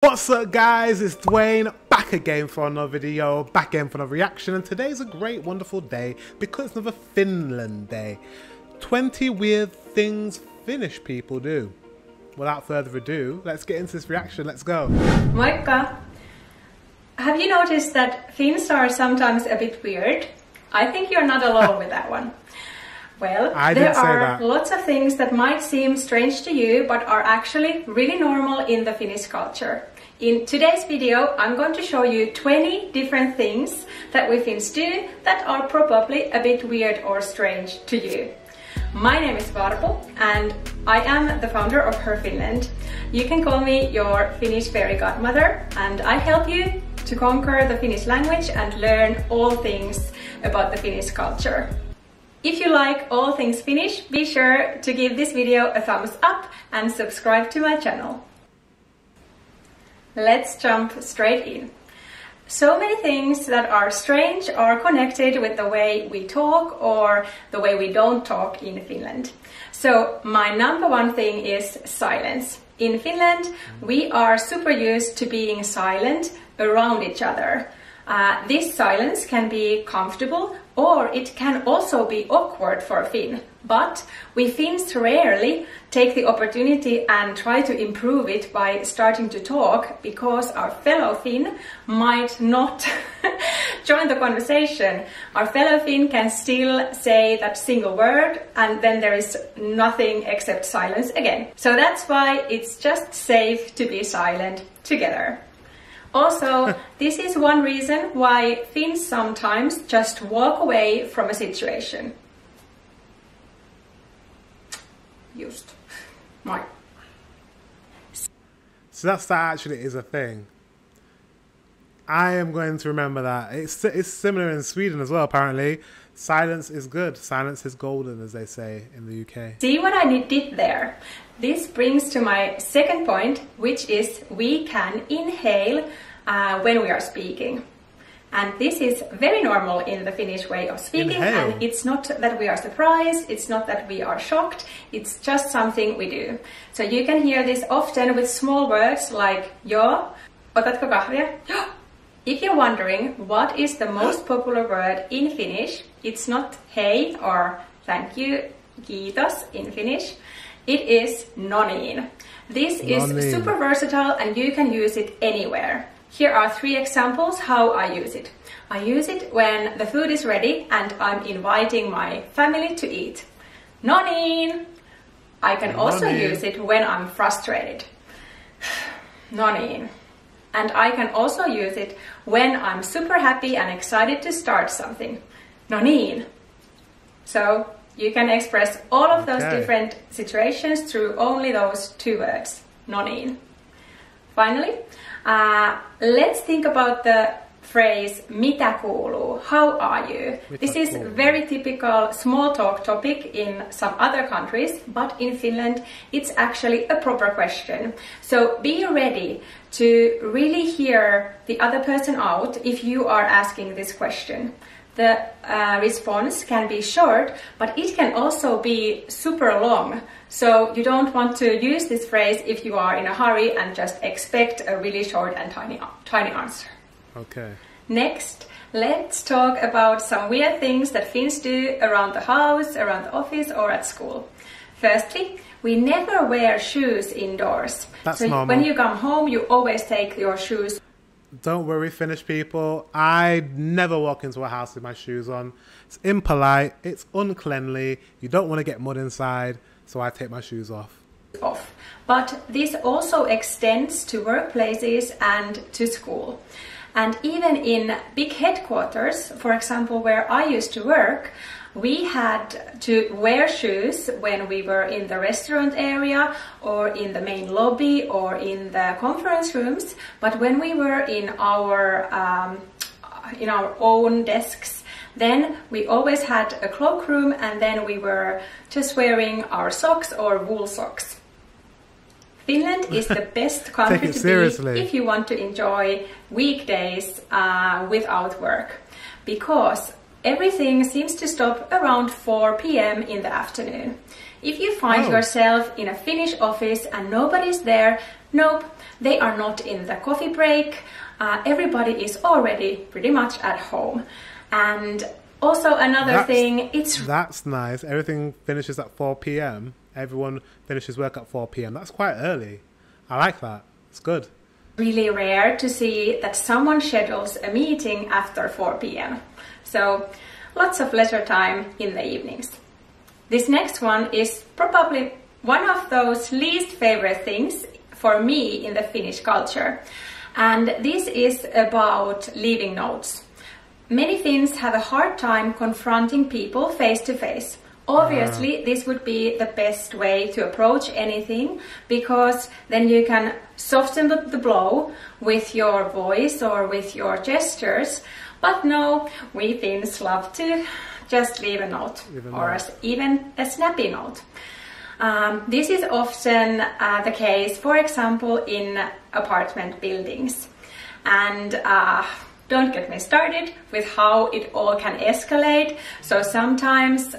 What's up guys, it's Dwayne, back again for another video, back again for another reaction, and today's a great wonderful day because it's another Finland day. 20 weird things Finnish people do. Without further ado, let's get into this reaction, let's go. Moikka! Have you noticed that Finns are sometimes a bit weird? I think you're not alone with that one. Well, there are lots of things that might seem strange to you, but are actually really normal in the Finnish culture. In today's video, I'm going to show you 20 different things that we Finns do that are probably a bit weird or strange to you. My name is Varpo and I am the founder of Her Finland. You can call me your Finnish fairy godmother, and I help you to conquer the Finnish language and learn all things about the Finnish culture. If you like all things Finnish, be sure to give this video a thumbs up and subscribe to my channel. Let's jump straight in. So many things that are strange are connected with the way we talk or the way we don't talk in Finland. So my number one thing is silence. In Finland, we are super used to being silent around each other. This silence can be comfortable or it can also be awkward for a Finn. But we Finns rarely take the opportunity and try to improve it by starting to talk, because our fellow Finn might not join the conversation. Our fellow Finn can still say that single word and then there is nothing except silence again. So that's why it's just safe to be silent together. Also, this is one reason why Finns sometimes just walk away from a situation. Just. Right. So that actually is a thing. I am going to remember that. It's similar in Sweden as well, apparently. Silence is good. Silence is golden, as they say in the UK. See what I did there? This brings to my second point, which is we can inhale when we are speaking. And this is very normal in the Finnish way of speaking. Inhale. And it's not that we are surprised, it's not that we are shocked, it's just something we do. So you can hear this often with small words like jo, otatko kahvia? If you're wondering what is the most popular word in Finnish, it's not hei or thank you, kiitos in Finnish. It is no niin. This is super versatile and you can use it anywhere. Here are 3 examples how I use it. I use it when the food is ready and I'm inviting my family to eat. No niin. I can also use it when I'm frustrated. No niin. And I can also use it when I'm super happy and excited to start something. No niin. So you can express all of those different situations through only those 2 words. No niin. Finally, let's think about the phrase mitä kuuluu, how are you? This is very typical small talk topic in some other countries, but in Finland it's actually a proper question. So be ready to really hear the other person out if you are asking this question. The response can be short, but it can also be super long. So you don't want to use this phrase if you are in a hurry and just expect a really short and tiny answer. Okay. Next, let's talk about some weird things that Finns do around the house, around the office or at school. Firstly, we never wear shoes indoors. That's normal. When you come home, you always take your shoes. Don't worry, Finnish people. I never walk into a house with my shoes on. It's impolite, it's uncleanly, you don't want to get mud inside, so I take my shoes off. But this also extends to workplaces and to school. And even in big headquarters, for example, where I used to work, we had to wear shoes when we were in the restaurant area or in the main lobby or in the conference rooms. But when we were in our own desks, then we always had a cloakroom and then we were just wearing our socks or wool socks. Finland is the best country to be if you want to enjoy weekdays without work, because everything seems to stop around 4 p.m. in the afternoon. If you find yourself in a Finnish office and nobody's there, nope, they are not in the coffee break. Everybody is already pretty much at home. And also another thing, That's nice. Everything finishes at 4 p.m. Everyone finishes work at 4 p.m. That's quite early. I like that. It's good. Really rare to see that someone schedules a meeting after 4 p.m. So lots of leisure time in the evenings. This next one is probably one of those least favorite things for me in the Finnish culture. And this is about leaving notes. Many Finns have a hard time confronting people face to face. Obviously, this would be the best way to approach anything, because then you can soften the blow with your voice or with your gestures. But no, we Finns love to just leave a note, even a snappy note. This is often the case, for example, in apartment buildings. And don't get me started with how it all can escalate. So sometimes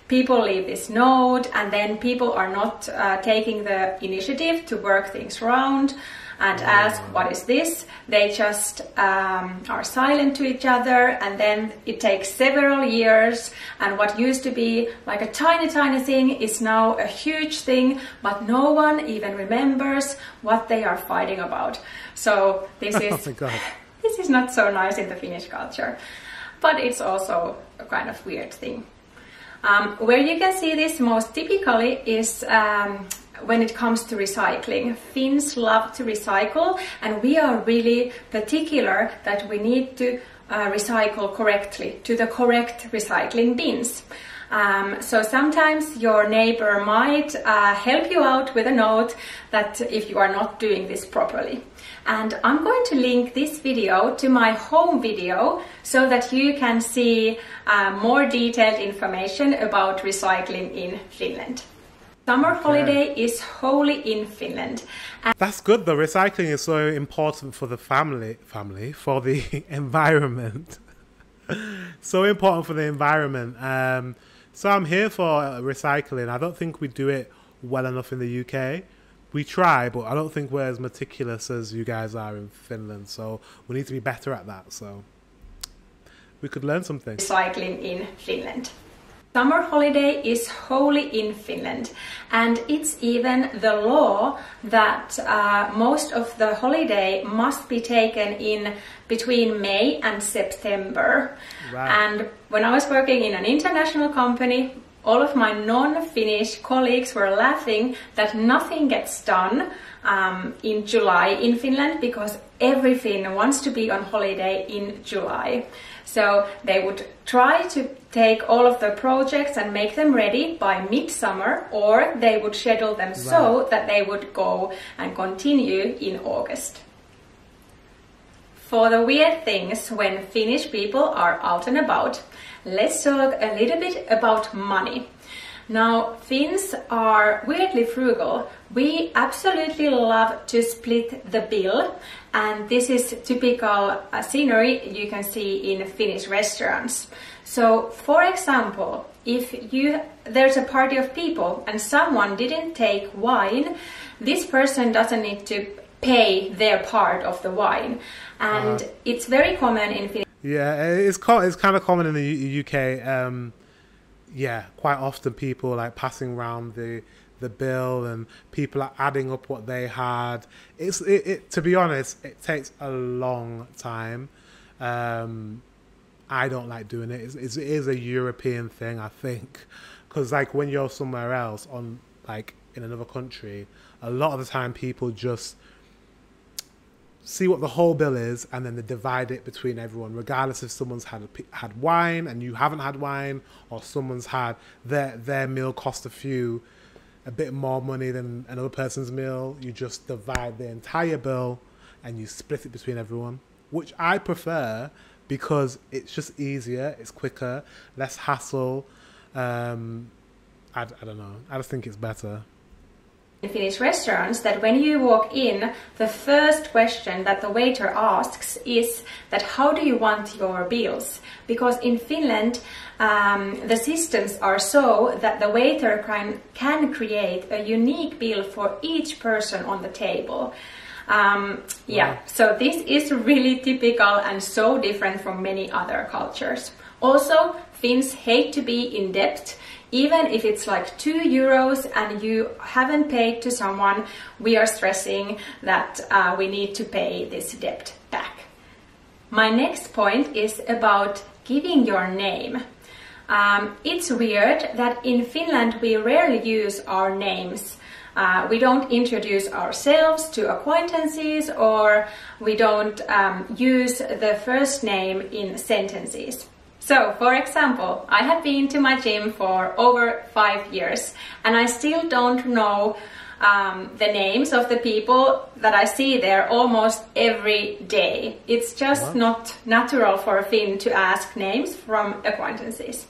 people leave this note and then people are not taking the initiative to work things around and ask, what is this? They just are silent to each other, and then it takes several years, and what used to be like a tiny thing is now a huge thing, but no one even remembers what they are fighting about. So this is oh my God. This is not so nice in the Finnish culture, but it's also a kind of weird thing. Where you can see this most typically is when it comes to recycling. Finns love to recycle, and we are really particular that we need to recycle correctly to the correct recycling bins. So sometimes your neighbor might help you out with a note that if you are not doing this properly. And I'm going to link this video to my home video so that you can see more detailed information about recycling in Finland. Summer holiday is holy in Finland. That's good though. Recycling is so important for the family, for the environment. So important for the environment. So I'm here for recycling. I don't think we do it well enough in the UK. We try, but I don't think we're as meticulous as you guys are in Finland. So we need to be better at that. So we could learn something. Recycling in Finland. Summer holiday is holy in Finland, and it's even the law that most of the holiday must be taken in between May and September. Right. And when I was working in an international company, all of my non-Finnish colleagues were laughing that nothing gets done in July in Finland, because every Finn wants to be on holiday in July. So they would try to take all of the projects and make them ready by midsummer, or they would schedule them so that they would go and continue in August. For the weird things when Finnish people are out and about, let's talk a little bit about money. Now, Finns are weirdly frugal. We absolutely love to split the bill, and this is typical scenery you can see in Finnish restaurants. So, for example, if there's a party of people and someone didn't take wine, this person doesn't need to pay their part of the wine, and it's very common in Finnish. Yeah, it's kind of common in the UK. Yeah, quite often people like passing around the bill, and people are adding up what they had. It to be honest, it takes a long time. I don't like doing it. It is a European thing, I think, because like when you're somewhere else on like in another country, a lot of the time people just see what the whole bill is, and then they divide it between everyone, regardless if someone's had wine and you haven't had wine, or someone's had their meal cost a bit more money than another person's meal. You just divide the entire bill and you split it between everyone, which I prefer because it's just easier, it's quicker, less hassle. I don't know. I just think it's better. in Finnish restaurants that when you walk in, the first question that the waiter asks is that how do you want your bills? Because in Finland, the systems are so that the waiter can create a unique bill for each person on the table. Yeah, so this is really typical and so different from many other cultures. Also, Finns hate to be in debt. Even if it's like €2 and you haven't paid to someone, we are stressing that we need to pay this debt back. My next point is about giving your name. It's weird that in Finland we rarely use our names. We don't introduce ourselves to acquaintances, or we don't use the first name in sentences. So, for example, I have been to my gym for over 5 years and I still don't know the names of the people that I see there almost every day. It's just not natural for a Finn to ask names from acquaintances.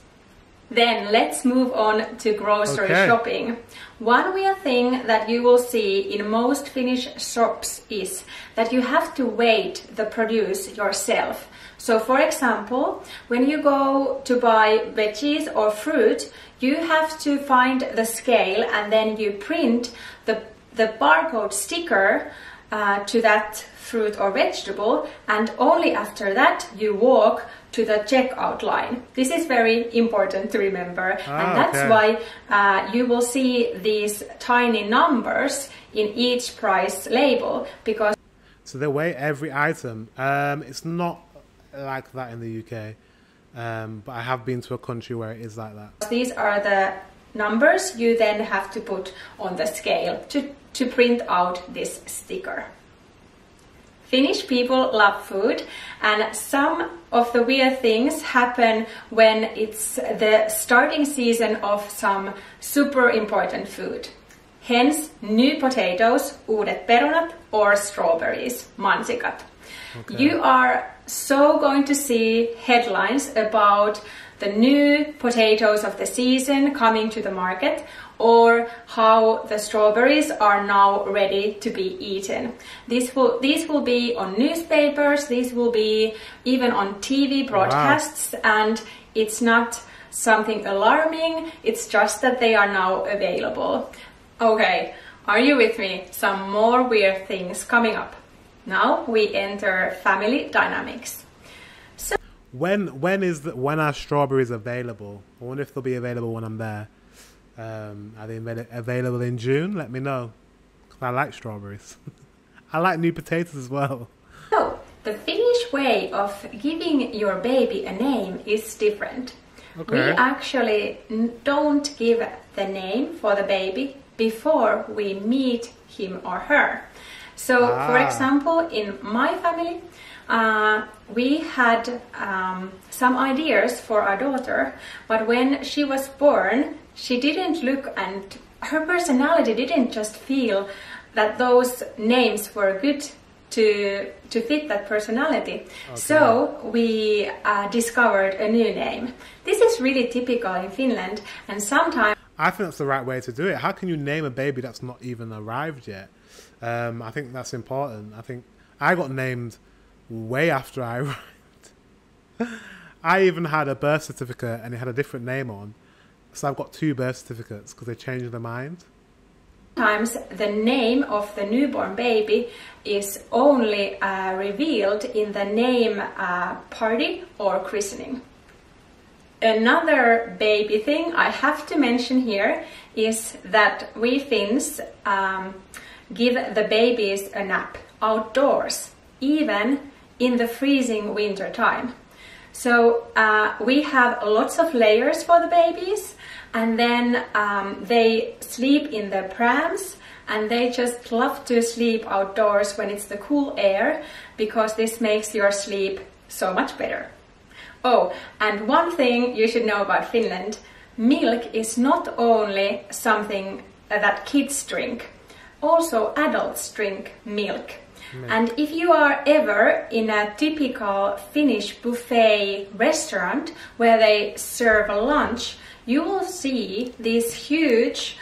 Then let's move on to grocery shopping. One weird thing that you will see in most Finnish shops is that you have to weigh the produce yourself. So for example, when you go to buy veggies or fruit, you have to find the scale and then you print the barcode sticker to that fruit or vegetable, and only after that you walk to the checkout line. This is very important to remember, and that's why you will see these tiny numbers in each price label, because so they weigh every item. It's not like that in the UK, but I have been to a country where it is like that. These are the numbers you then have to put on the scale to print out this sticker. Finnish people love food, and some of the weird things happen when it's the starting season of some super important food. Hence, new potatoes, uudet perunat, or strawberries, mansikat. You are so going to see headlines about the new potatoes of the season coming to the market, or how the strawberries are now ready to be eaten. These will be on newspapers, these will be even on TV broadcasts, and it's not something alarming, it's just that they are now available. Okay, are you with me? Some more weird things coming up. Now we enter family dynamics. So when are strawberries available? I wonder if they'll be available when I'm there. Are they available in June? Let me know. I like strawberries. I like new potatoes as well. So, the Finnish way of giving your baby a name is different. We actually don't give the name for the baby before we meet him or her. So, for example, in my family, we had some ideas for our daughter, but when she was born, she didn't look, and her personality didn't just feel that those names were good to fit that personality. So we discovered a new name. This is really typical in Finland, and sometimes I think that's the right way to do it. How can you name a baby that's not even arrived yet? I think that's important. I think I got named way after I arrived. I even had a birth certificate and it had a different name on. So I've got 2 birth certificates because they changed their mind. Sometimes the name of the newborn baby is only revealed in the name party or christening. Another baby thing I have to mention here is that we Finns give the babies a nap outdoors, even in the freezing winter time. So we have lots of layers for the babies, and then they sleep in the prams, and they just love to sleep outdoors when it's the cool air, because this makes your sleep so much better. Oh, and one thing you should know about Finland, milk is not only something that kids drink, also adults drink milk. And if you are ever in a typical Finnish buffet restaurant where they serve lunch, you will see these huge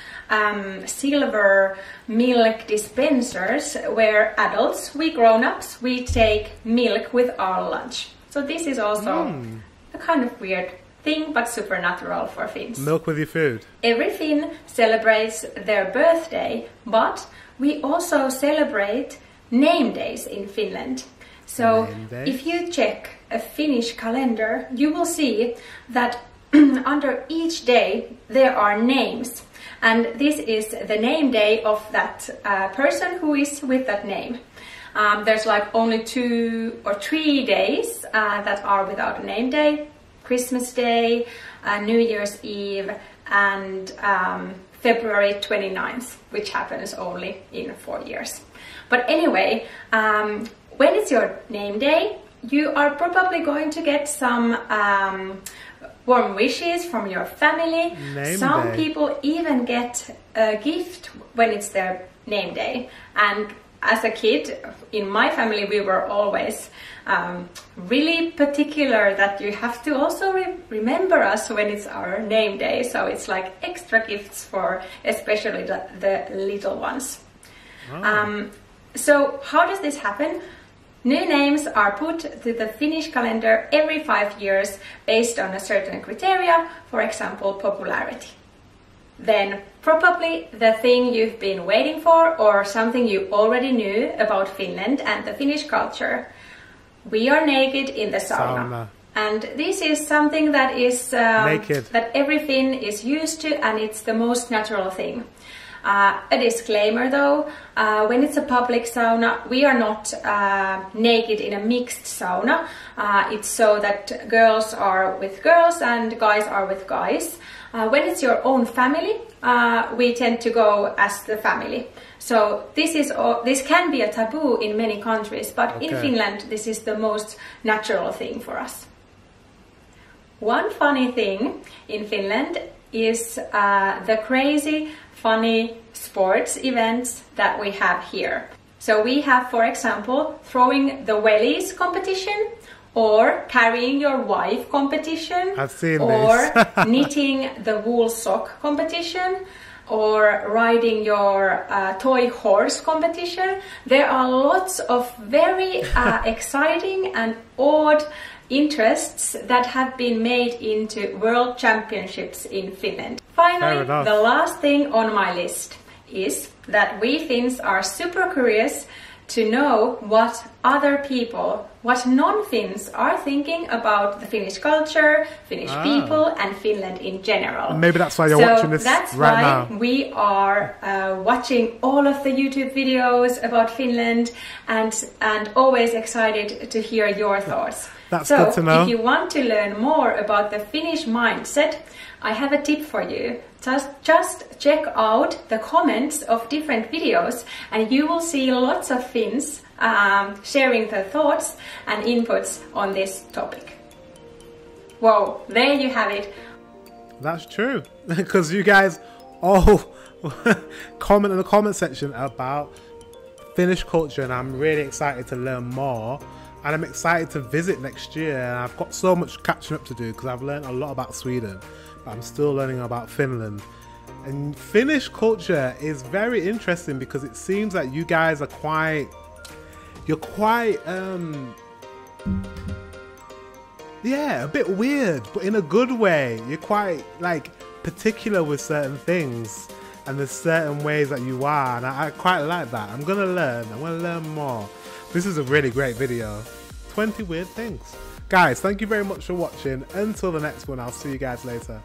silver milk dispensers where adults, we grown-ups, we take milk with our lunch. So this is also a kind of weird thing, but supernatural for Finns. Milk with your food. Every Finn celebrates their birthday, but we also celebrate name days in Finland. So if you check a Finnish calendar, you will see that under each day there are names. And this is the name day of that person who is with that name. There's like only 2 or 3 days that are without a name day. Christmas Day, New Year's Eve, and February 29th, which happens only in 4 years. But anyway, when it's your name day, you are probably going to get some warm wishes from your family. Some people even get a gift when it's their name day. And as a kid, in my family, we were always really particular that you have to also remember us when it's our name day. So it's like extra gifts for especially the little ones. So how does this happen? New names are put to the Finnish calendar every 5 years based on a certain criteria, for example, popularity. Then probably the thing you've been waiting for or something you already knew about Finland and the Finnish culture. We are naked in the sauna. And this is something that is that every Finn is used to, and it's the most natural thing. A disclaimer though, when it's a public sauna, we are not naked in a mixed sauna. It's so that girls are with girls and guys are with guys. When it's your own family, we tend to go as the family. So this can be a taboo in many countries, but in Finland this is the most natural thing for us. One funny thing in Finland is the crazy funny sports events that we have here. So we have, for example, throwing the wellies competition, or carrying your wife competition, I've seen or knitting the wool sock competition, or riding your toy horse competition. There are lots of very exciting and odd interests that have been made into world championships in Finland. Finally, the last thing on my list is that we Finns are super curious to know what other people, what non-Finns are thinking about the Finnish culture, Finnish people, and Finland in general. And maybe that's why you're watching this right now. So that's why we are watching all of the YouTube videos about Finland and always excited to hear your thoughts. That's good to know. If you want to learn more about the Finnish mindset, I have a tip for you. Just check out the comments of different videos and you will see lots of Finns sharing their thoughts and inputs on this topic. Whoa, there you have it. That's true, because you guys all comment in the comment section about Finnish culture, and I'm really excited to learn more. And I'm excited to visit next year. And I've got so much catching up to do because I've learned a lot about Sweden, but I'm still learning about Finland. And Finnish culture is very interesting because it seems that you guys are yeah, a bit weird, but in a good way. You're quite like particular with certain things, and there's certain ways that you are, and I quite like that. I'm gonna learn more. This is a really great video. 20 weird things. Guys, thank you very much for watching. Until the next one, I'll see you guys later.